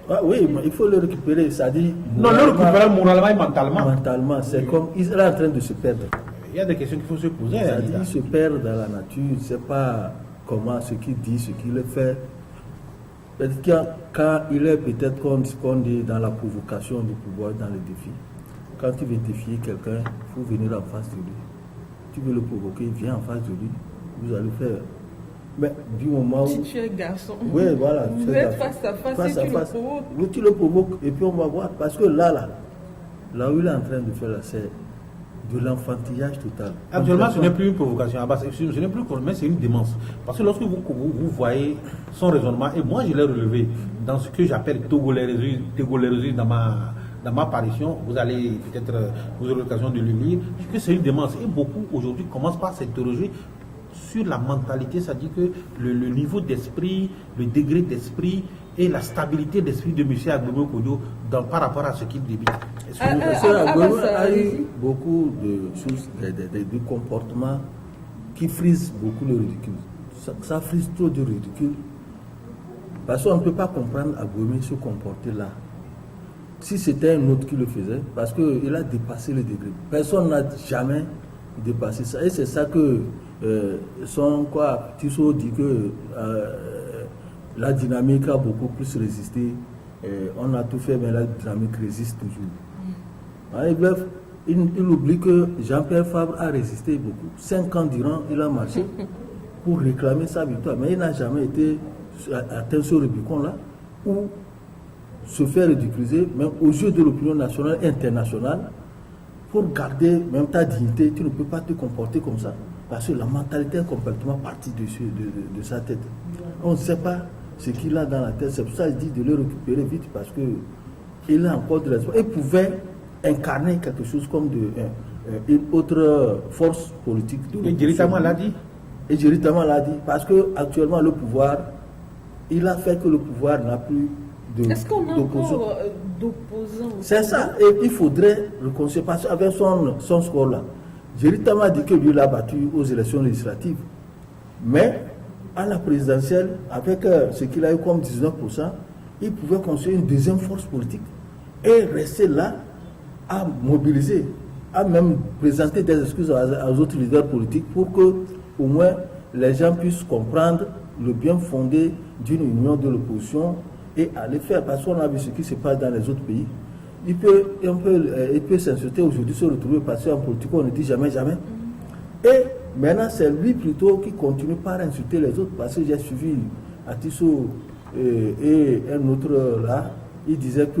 Ah oui, mais il faut le récupérer, ça dit... Non, le récupérer moralement et mentalement. Mentalement, c'est comme il est en train de se perdre. Il y a des questions qu'il faut se poser. Ça dit, il se perd dans la nature, il ne sait pas comment, ce qu'il dit, ce qu'il fait. Peut-être que quand il est peut-être comme ce qu'on dit dans la provocation du pouvoir, dans le défi. Quand tu veux défier quelqu'un, il faut venir en face de lui. Tu veux le provoquer, viens en face de lui. Vous allez faire. Mais du moment où... Si tu es garçon, oui, voilà, vous êtes face à face, et tu le provoques. Oui, tu le provoques et puis on va voir. Parce que là où il est en train de faire, c'est de l'enfantillage total. Actuellement, ce n'est plus une provocation, ce n'est plus mais c'est une démence. Parce que lorsque vous voyez son raisonnement, et moi je l'ai relevé dans ce que j'appelle togolairerie dans ma apparition, vous allez peut-être, vous aurez l'occasion de le lire, que c'est une démence. Et beaucoup aujourd'hui commencent par s'interroger sur la mentalité, c'est-à-dire que le niveau d'esprit, le degré d'esprit et la stabilité d'esprit de M. Agbouémé Kodjo par rapport à ce qu'il débite. Agbouémé a eu beaucoup de choses, de comportements qui frisent beaucoup le ridicule. Ça frise trop de ridicule. Parce qu'on ne peut pas comprendre Agbouémé se comporter là. Si c'était un autre qui le faisait, parce qu'il a dépassé le degré. Personne n'a jamais dépassé ça. Et c'est ça que Tissot dit que la dynamique a beaucoup plus résisté. On a tout fait, mais la dynamique résiste toujours. Bref, il oublie que Jean-Pierre Fabre a résisté beaucoup. 5 ans durant, il a marché pour réclamer sa victoire. Mais il n'a jamais été atteint ce Rubicon-là où se faire ridiculiser, même aux yeux de l'opinion nationale et internationale, pour garder même ta dignité. Tu ne peux pas te comporter comme ça. Parce que la mentalité est complètement partie de sa tête. On ne sait pas ce qu'il a dans la tête. C'est pour ça qu'il dit de le récupérer vite parce qu'il a encore de l'espoir. Il pouvait incarner quelque chose comme une autre force politique. Et directement l'a dit. Et directement l'a dit. Parce qu'actuellement, le pouvoir, il a fait que le pouvoir n'a plus d'opposition. Est-ce qu'on a encore d'opposants? C'est ça. Et il faudrait reconnaître. Parce qu'avec son score là, Jeritam a dit que lui l'a battu aux élections législatives. Mais à la présidentielle, avec ce qu'il a eu comme 19%, il pouvait construire une deuxième force politique et rester là à mobiliser, à même présenter des excuses aux autres leaders politiques pour que au moins les gens puissent comprendre le bien fondé d'une union de l'opposition et aller faire. Parce qu'on a vu ce qui se passe dans les autres pays. Il peut s'insulter aujourd'hui, se retrouver passé en politique, on ne dit jamais, jamais. Et maintenant, c'est lui plutôt qui continue par insulter les autres, parce que j'ai suivi Atisso et un autre là, il disait que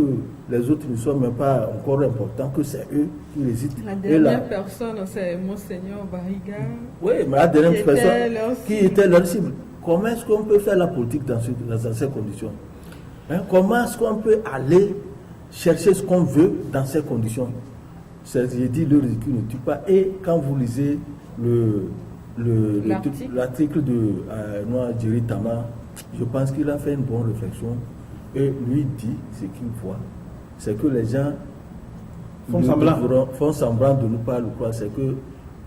les autres ne sont même pas encore importants, que c'est eux qui hésitent. La dernière personne, c'est Monseigneur Barriga. Oui, mais la dernière personne qui était leur cible. Comment est-ce qu'on peut faire la politique dans ces conditions? Comment est-ce qu'on peut aller chercher ce qu'on veut dans ces conditions? J'ai dit le ridicule ne tue pas. Et quand vous lisez l'article de Noah Djeritama, je pense qu'il a fait une bonne réflexion et lui dit ce qu'il voit. C'est que les gens font semblant de ne pas le croire. C'est que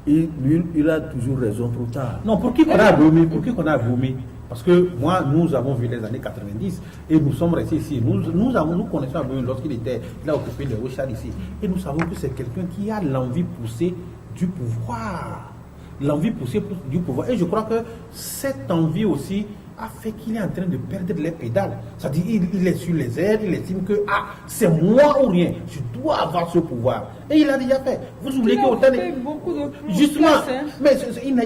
il a toujours raison trop tard. Non, pour qui qu'on a vomi? Parce que moi, nous avons vu les années 90 et nous sommes restés ici. Nous connaissons Aboumi lorsqu'il a occupé les Rochades ici. Et nous savons que c'est quelqu'un qui a l'envie poussée du pouvoir. L'envie poussée du pouvoir. Et je crois que cette envie aussi a fait qu'il est en train de perdre les pédales. C'est-à-dire il est sur les airs, il estime que c'est moi ou rien, je dois avoir ce pouvoir. Et il a déjà fait. Vous oubliez qu'autant beaucoup de plus. Justement, mais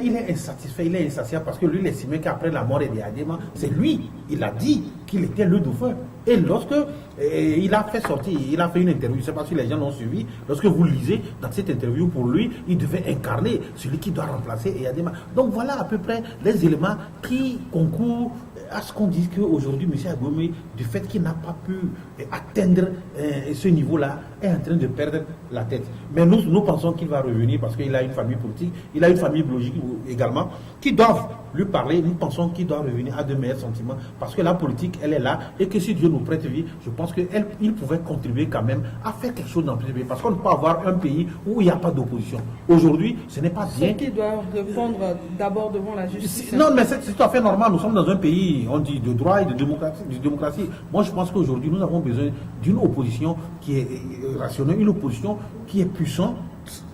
il est insatisfait, il est insatiable parce que lui il estimait qu'après la mort d'Adema, c'est lui, il a dit qu'il était le dauphin. Et lorsque il a fait sortir, il a fait une interview, je ne sais pas si les gens l'ont suivi, lorsque vous lisez dans cette interview, pour lui, il devait incarner celui qui doit remplacer Adema. Donc voilà à peu près les éléments qui concourent à ce qu'on dit qu'aujourd'hui, M. Aboumi, du fait qu'il n'a pas pu atteindre ce niveau-là, est en train de perdre la tête. Mais nous pensons qu'il va revenir parce qu'il a une famille politique, il a une famille biologique également, qui doivent lui parler. Nous pensons qu'il doit revenir à de meilleurs sentiments parce que la politique, elle est là et que si Dieu nous prête vie, je pense qu'il pouvait contribuer quand même à faire quelque chose dans ce pays. Parce qu'on ne peut pas avoir un pays où il n'y a pas d'opposition. Aujourd'hui, ce n'est pas bien. Ceux qui doivent répondre d'abord devant la justice. Non, mais c'est tout à fait normal. Nous sommes dans un pays, on dit, de droit et de démocratie. Moi, je pense qu'aujourd'hui, nous avons besoin d'une opposition qui est rationnelle, une opposition qui est puissante.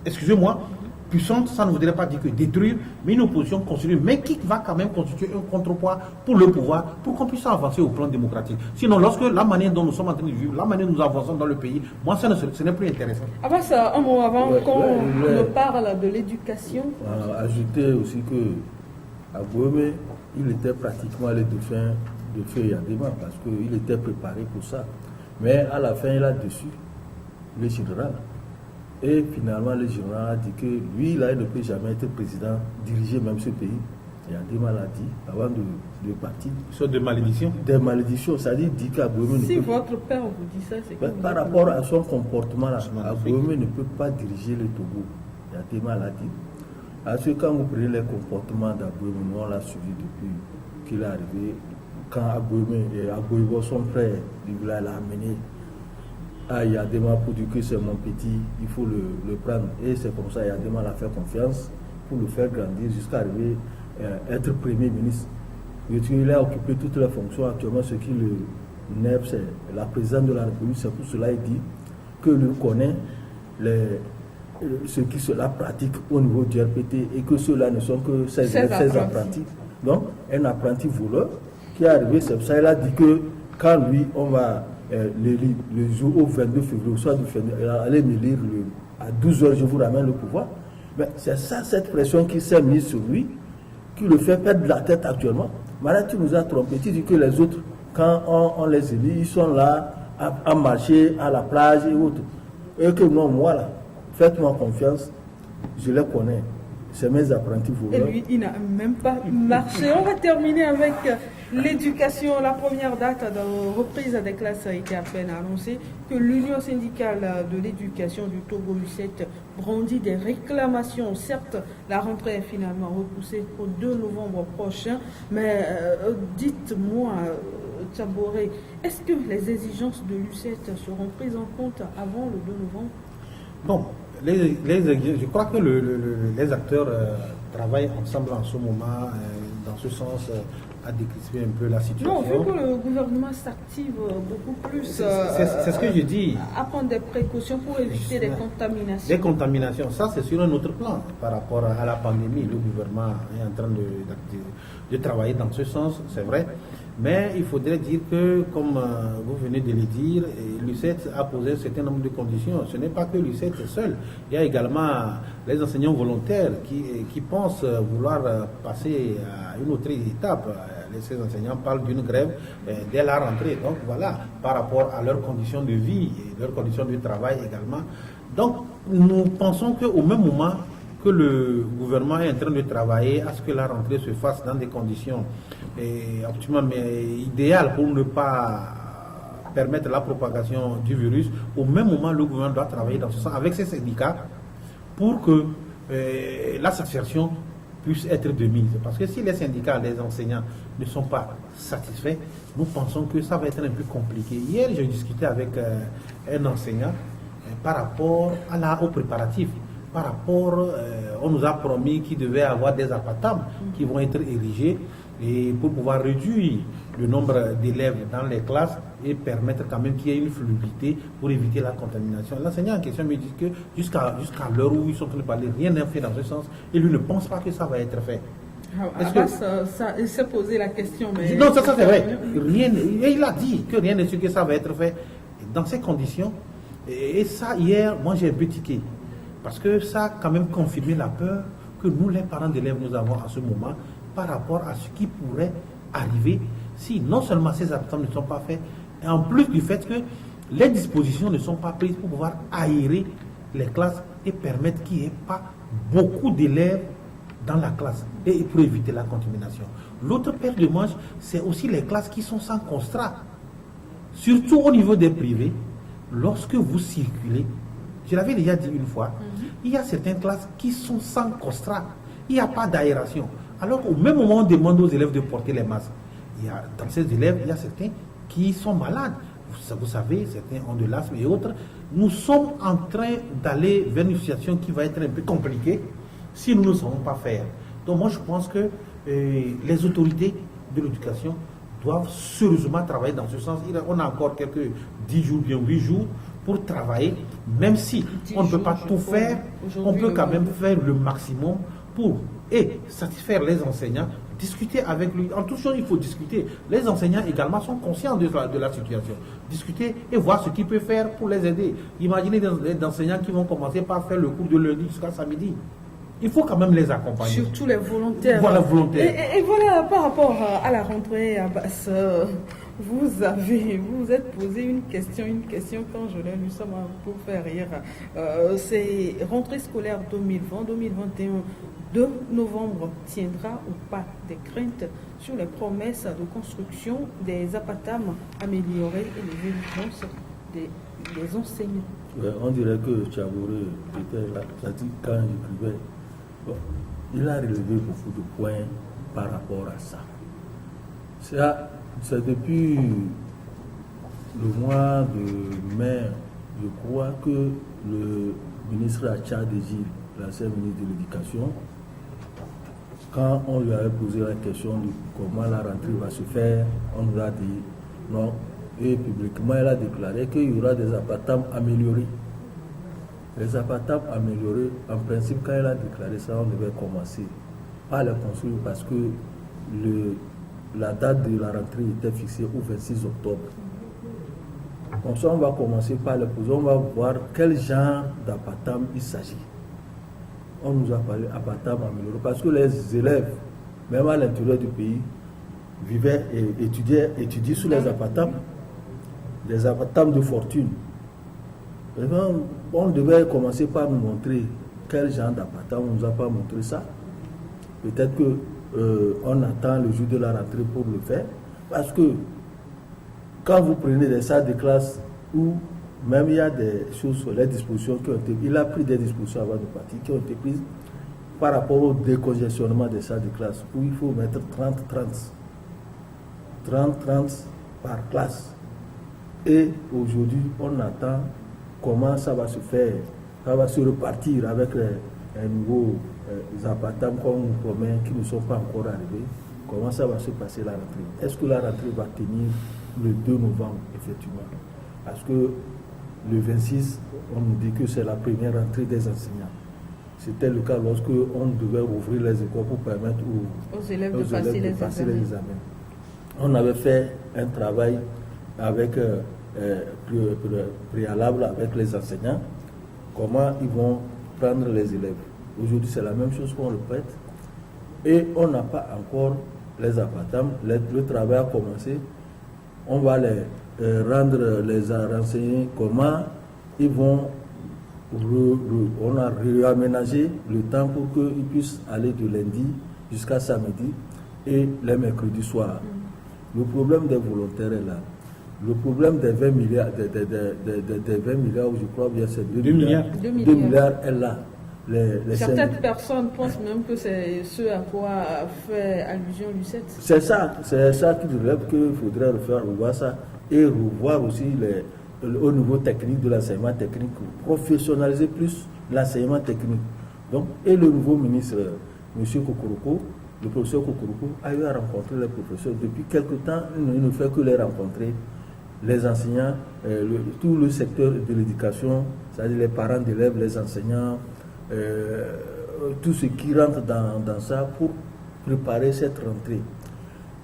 Excusez-moi, puissante, ça ne voudrait pas dire que détruire, mais une opposition construite, mais qui va quand même constituer un contrepoids pour le pouvoir, pour qu'on puisse avancer au plan démocratique. Sinon, lorsque la manière dont nous sommes en train de vivre, la manière dont nous avançons dans le pays, moi, ce n'est plus intéressant. Avant ça, un mot avant qu'on ne parle de l'éducation. Ajouter aussi que Aboumi, il était pratiquement le dauphin de Feu Adema parce qu'il était préparé pour ça. Mais à la fin, il a déçu le général. Et finalement, le général a dit que lui, là, il ne peut jamais être président, diriger même ce pays. Et Adema l'a dit avant de partir. Sur des malédictions. Des malédictions, c'est-à-dire dit qu'Aboumi si ne peut... votre père vous dit ça, c'est que par rapport à son comportement, Aboumi ne peut pas diriger le Togo. Et Adema l'a dit. Parce que quand vous prenez les comportements d'Aboumi, nous on l'a suivi depuis qu'il est arrivé. Quand Aboumi et Aboumi, son frère, il l'a amené à Yadema pour dire que c'est mon petit, il faut le prendre. Et c'est comme ça Yadema l'a fait confiance pour le faire grandir jusqu'à arriver à être Premier ministre. Il a occupé toutes les fonctions actuellement. Ce qui le nerve, c'est la présidente de la République. C'est pour cela qu'il dit que lui connaît ceux qui cela pratique au niveau du RPT et que ceux-là ne sont que 16 apprentis. Donc, un apprenti voleur qui est arrivé, c'est pour ça qu'il a dit que quand lui, on va le jour au 22 février, soit du février, allez me lire à 12h, je vous ramène le pouvoir. Mais c'est ça, cette pression qui s'est mise sur lui, qui le fait perdre la tête actuellement. Maintenant, tu nous as trompé. Tu dis que les autres, quand on les élit, ils sont là à marcher à la plage et autres. Et que non, moi là, faites-moi confiance, je les connais. c'est mes apprentis voleurs. Et lui, il n'a même pas marché. On va terminer avec l'éducation. La première date de reprise des classes a été à peine annoncée que l'Union syndicale de l'éducation du Togo Lucette brandit des réclamations. Certes, la rentrée est finalement repoussée au 2 novembre prochain, mais dites-moi, Tchaboré, est-ce que les exigences de Lucette seront prises en compte avant le 2 novembre? Bon, je crois que les acteurs travaillent ensemble en ce moment, dans ce sens, à décrisper un peu la situation. Non, il faut que le gouvernement s'active beaucoup plus. C'est ce que je dis. À prendre des précautions pour éviter des contaminations. Des contaminations, ça c'est sur un autre plan par rapport à la pandémie. Le gouvernement est en train de travailler dans ce sens, c'est vrai. Mais il faudrait dire que, comme vous venez de le dire, l'UCET a posé un certain nombre de conditions. Ce n'est pas que l'UCET seul. Il y a également les enseignants volontaires qui pensent vouloir passer à une autre étape. Ces enseignants parlent d'une grève dès la rentrée. Donc voilà, par rapport à leurs conditions de vie et leurs conditions de travail également. Donc nous pensons qu'au même moment que le gouvernement est en train de travailler à ce que la rentrée se fasse dans des conditions optimales, mais idéales pour ne pas permettre la propagation du virus, au même moment le gouvernement doit travailler dans ce sens avec ses syndicats pour que la satisfaction puisse être de mise. Parce que si les syndicats, les enseignants ne sont pas satisfaits, nous pensons que ça va être un peu compliqué. Hier, j'ai discuté avec un enseignant par rapport aux préparatifs. Par rapport, on nous a promis qu'il devait y avoir des apatams qui vont être érigés et pour pouvoir réduire le nombre d'élèves dans les classes et permettre quand même qu'il y ait une fluidité pour éviter la contamination. L'enseignant en question me dit que jusqu'à l'heure où ils sont en train de parler, rien n'est fait dans ce sens et lui ne pense pas que ça va être fait. Il s'est posé la question. Mais non, ça c'est vrai. Et il a dit que rien n'est sûr que ça va être fait. Dans ces conditions, et ça hier, moi j'ai un peu tiqué. Parce que ça a quand même confirmé la peur que nous, les parents d'élèves, nous avons à ce moment par rapport à ce qui pourrait arriver si non seulement ces absents ne sont pas faits, et en plus du fait que les dispositions ne sont pas prises pour pouvoir aérer les classes et permettre qu'il n'y ait pas beaucoup d'élèves dans la classe et pour éviter la contamination. L'autre paire de manches, c'est aussi les classes qui sont sans contrat. Surtout au niveau des privés, lorsque vous circulez, je l'avais déjà dit une fois, il y a certaines classes qui sont sans contrat. Il n'y a pas d'aération. Alors au même moment, on demande aux élèves de porter les masques. Dans ces élèves, il y a certains qui sont malades. Vous savez, certains ont de l'asthme et autres. Nous sommes en train d'aller vers une situation qui va être un peu compliquée si nous ne savons pas faire. Donc moi, je pense que les autorités de l'éducation doivent sérieusement travailler dans ce sens. On a encore quelques 10 jours, bien 8 jours pour travailler, même si on ne peut pas tout faire, on peut quand même faire le maximum pour satisfaire les enseignants, discuter avec lui. En toute chose, il faut discuter. Les enseignants également sont conscients de la situation. Discuter et voir ce qu'ils peuvent faire pour les aider. Imaginez des enseignants qui vont commencer par faire le cours de lundi jusqu'à samedi. Il faut quand même les accompagner. Surtout les volontaires. Voilà, volontaires. Et voilà, par rapport à la rentrée, Abbas, vous êtes posé une question quand je l'ai lu, ça m'a pour faire rire. C'est rentrée scolaire 2020-2021. 2 novembre tiendra ou pas des craintes sur les promesses de construction des apatams améliorés et les exigences des enseignants. Ouais, on dirait que Tchaboré était là, c'est-à-dire quand j'écrivais, il a relevé beaucoup de points par rapport à ça. C'est depuis le mois de mai, je crois que le ministre Achadéji, l'ancien ministre de l'Éducation, quand on lui avait posé la question de comment la rentrée va se faire, on nous a dit non. Et publiquement, elle a déclaré qu'il y aura des apatams améliorés. Les apatams améliorés, en principe, quand elle a déclaré ça, on devait commencer par les construire parce que la date de la rentrée était fixée au 26 octobre. Comme ça, on va commencer par les poser, on va voir quel genre d'apatam il s'agit. On nous a parlé d'apatam amélioré parce que les élèves, même à l'intérieur du pays, vivaient et étudiaient sous les apatams de fortune. On devait commencer par nous montrer quel genre d'appartement, on ne nous a pas montré ça. Peut-être qu'on attend le jour de la rentrée pour le faire. Parce que quand vous prenez des salles de classe où même il y a des choses, les dispositions qui ont été, il a pris des dispositions avant de partir qui ont été prises par rapport au décongestionnement des salles de classe où il faut mettre 30 par classe. Et aujourd'hui, on attend comment ça va se faire. Ça va se repartir avec un nouveau appartements qu'on nous promet qui ne sont pas encore arrivés. Comment ça va se passer la rentrée? Est-ce que la rentrée va tenir le 2 novembre, effectivement? Parce que le 26, on nous dit que c'est la première rentrée des enseignants. C'était le cas lorsque on devait ouvrir les écoles pour permettre aux élèves de passer les examens. On avait fait un travail avec préalable avec les enseignants, comment ils vont prendre les élèves. Aujourd'hui, c'est la même chose qu'on le prête. Et on n'a pas encore les appartements. Le travail a commencé. On va les renseigner comment ils vont. On a réaménagé le temps pour qu'ils puissent aller de lundi jusqu'à samedi et les mercredis soirs. Le problème des volontaires est là. Le problème des 20 milliards, des 20 milliards, je crois bien c'est 2 milliards. 2 milliards est là. Certaines personnes pensent même que c'est ce à quoi a fait allusion Lucette. C'est ça qui relève qu'il faudrait revoir ça et revoir aussi au niveau technique de l'enseignement technique, professionnaliser plus l'enseignement technique. Donc, et le nouveau ministre, M. Kokoroko, le professeur Kokoroko, a eu à rencontrer les professeurs. Depuis quelque temps, il ne fait que les rencontrer. Les enseignants, tout le secteur de l'éducation, c'est-à-dire les parents d'élèves, les enseignants, tout ce qui rentre dans ça pour préparer cette rentrée.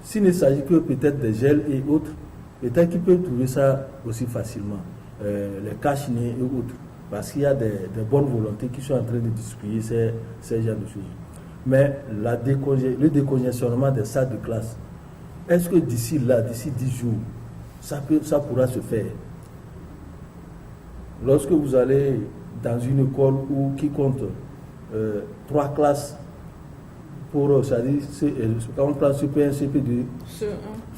S'il ne s'agit que peut-être des gels et autres, peut-être qu'ils peuvent trouver ça aussi facilement, les cache-nez et autres, parce qu'il y a des bonnes volontés qui sont en train de distribuer ces genres de choses. Mais le décongestionnement des salles de classe, est-ce que d'ici 10 jours, ça pourra se faire? Lorsque vous allez dans une école qui compte 3 classes pour, c'est-à-dire, quand on prend CP1, CP2,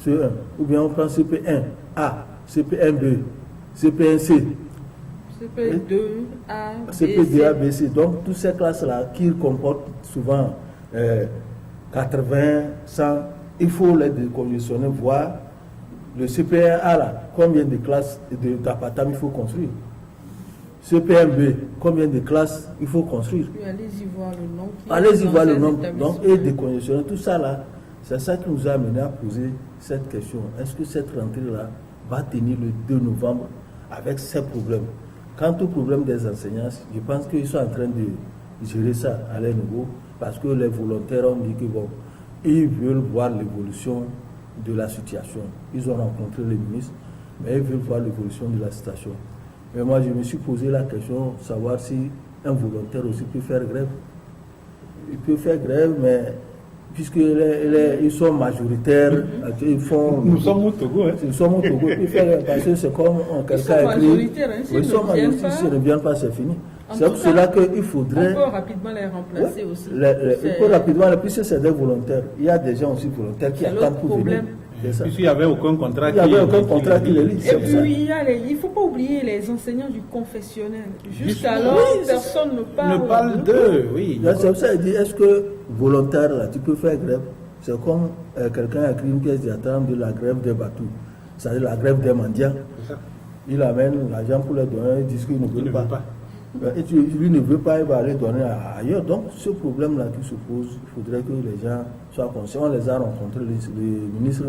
CE1, ou bien on prend CP1A, CP1B, CP1C, CP2A, CP2A, BC. Donc, toutes ces classes-là qui comportent souvent 80, 100, il faut les décongestionner, voir le CP1A là, combien de classes d'appartements il faut construire. CP1B, combien de classes il faut construire. Puis allez-y voir le nombre. Allez-y voir le nombre. Donc, et décongestionner, tout ça là, c'est ça qui nous a amené à poser cette question. Est-ce que cette rentrée-là va tenir le 2 novembre avec ces problèmes? Quant au problème des enseignants, je pense qu'ils sont en train de gérer ça à leur niveau, parce que les volontaires ont dit que bon, ils veulent voir l'évolution de la situation. Ils ont rencontré le ministre, mais ils veulent voir l'évolution de la situation. Mais moi, je me suis posé la question de savoir si un volontaire aussi peut faire grève. Il peut faire grève, mais puisqu'ils sont majoritaires, ils font... Nous sommes au Togo. Ils sont au Togo. Parce que c'est comme quelqu'un a écrit... Ils sont majoritaires, s'ils ne viennent pas, c'est fini. C'est pour cela qu'il faudrait... On peut rapidement les remplacer aussi. Il faut rapidement, puisque c'est des volontaires. Il y a des gens aussi volontaires qui attendent pour venir. Puisqu'il n'y avait aucun contrat qui les lit. Et puis, il ne faut pas oublier les enseignants du confessionnel. Jusqu'alors, personne ne parle d'eux. Oui. C'est pour ça qu'il dit, est-ce que volontaire, là, tu peux faire grève? C'est comme quelqu'un a écrit une pièce d'attente de la grève des bateaux. C'est-à-dire la grève des mendiants. Il amène l'argent pour les donner, il dit qu'il ne veut pas. Et lui ne veut pas, il va aller donner ailleurs. Donc, ce problème-là qui se pose, il faudrait que les gens soient conscients. On les a rencontrés, le ministre,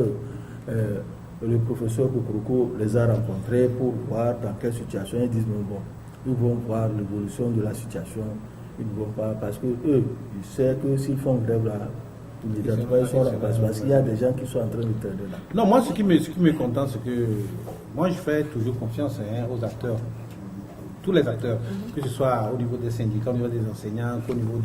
le professeur Kokoroko les a rencontrés pour voir dans quelle situation. Ils disent, bon, ils vont voir l'évolution de la situation. Ils ne vont pas, parce que eux, ils savent que s'ils font grève là, ils sont remplacés, parce qu'il y a des gens qui sont en train de traîner là. Non, moi, ce qui me contente, c'est que moi, je fais toujours confiance aux acteurs. Tous les acteurs, que ce soit au niveau des syndicats, au niveau des enseignants, au niveau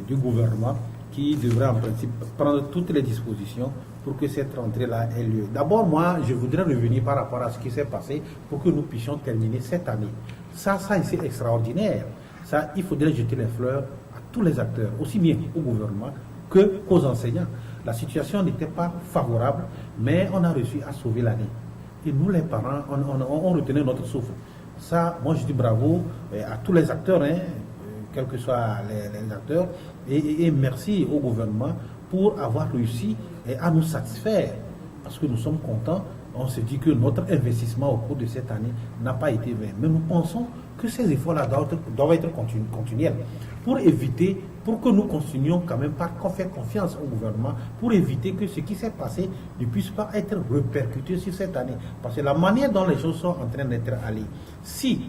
du gouvernement, qui devraient en principe prendre toutes les dispositions pour que cette rentrée-là ait lieu. D'abord, moi, je voudrais revenir par rapport à ce qui s'est passé pour que nous puissions terminer cette année. Ça c'est extraordinaire. Ça, il faudrait jeter les fleurs à tous les acteurs, aussi bien au gouvernement qu'aux enseignants. La situation n'était pas favorable, mais on a réussi à sauver l'année. Et nous, les parents, on retenait notre souffle. Ça, moi, je dis bravo à tous les acteurs, quels que soient les acteurs, et merci au gouvernement pour avoir réussi à nous satisfaire. Parce que nous sommes contents, on se dit que notre investissement au cours de cette année n'a pas été vain. Mais nous pensons que ces efforts-là doivent être continuels pour que nous continuions quand même par faire confiance au gouvernement, pour éviter que ce qui s'est passé ne puisse pas être répercuté sur cette année. Parce que la manière dont les choses sont en train d'être allées, si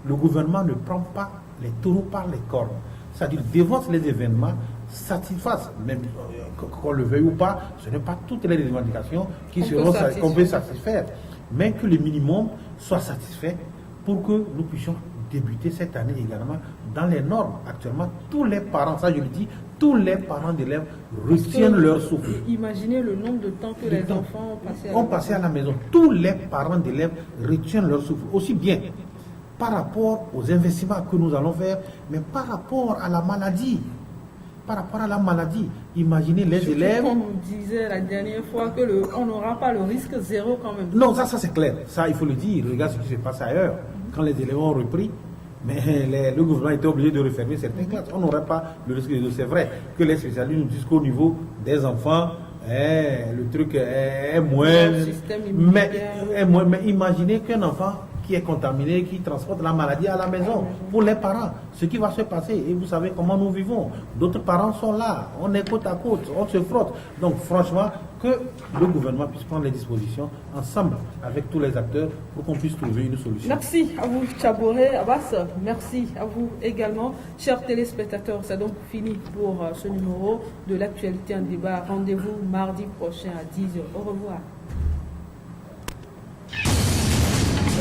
le gouvernement ne prend pas les taureaux par les cornes, c'est-à-dire dévance les événements, satisfasse, même qu'on le veuille ou pas, ce n'est pas toutes les revendications qu'on peut satisfaire, mais que le minimum soit satisfait pour que nous puissions débuter cette année également dans les normes. Actuellement, tous les parents, ça je le dis, tous les parents d'élèves retiennent leur souffle. Imaginez le nombre de temps que les enfants ont passé à la maison. Tous les parents d'élèves retiennent leur souffle, aussi bien par rapport aux investissements que nous allons faire, mais par rapport à la maladie. Par rapport à la maladie, imaginez les élèves. On nous disait la dernière fois qu'on n'aura pas le risque zéro quand même. Non, ça c'est clair. Ça, il faut le dire. Regarde ce qui se passe ailleurs. Quand les élèves ont repris, mais le gouvernement était obligé de refermer certaines classes. On n'aurait pas le risque zéro. C'est vrai que les spécialistes nous disent qu'au niveau des enfants, le truc est moins. Mais imaginez qu'un enfant qui est contaminé, qui transporte la maladie à la maison, pour les parents, ce qui va se passer, et vous savez comment nous vivons, d'autres parents sont là, on est côte à côte, on se frotte, donc franchement, que le gouvernement puisse prendre les dispositions ensemble avec tous les acteurs pour qu'on puisse trouver une solution. Merci à vous, Tchaboré Abbas, merci à vous également, chers téléspectateurs, c'est donc fini pour ce numéro de l'actualité en débat, rendez-vous mardi prochain à 10h, au revoir. La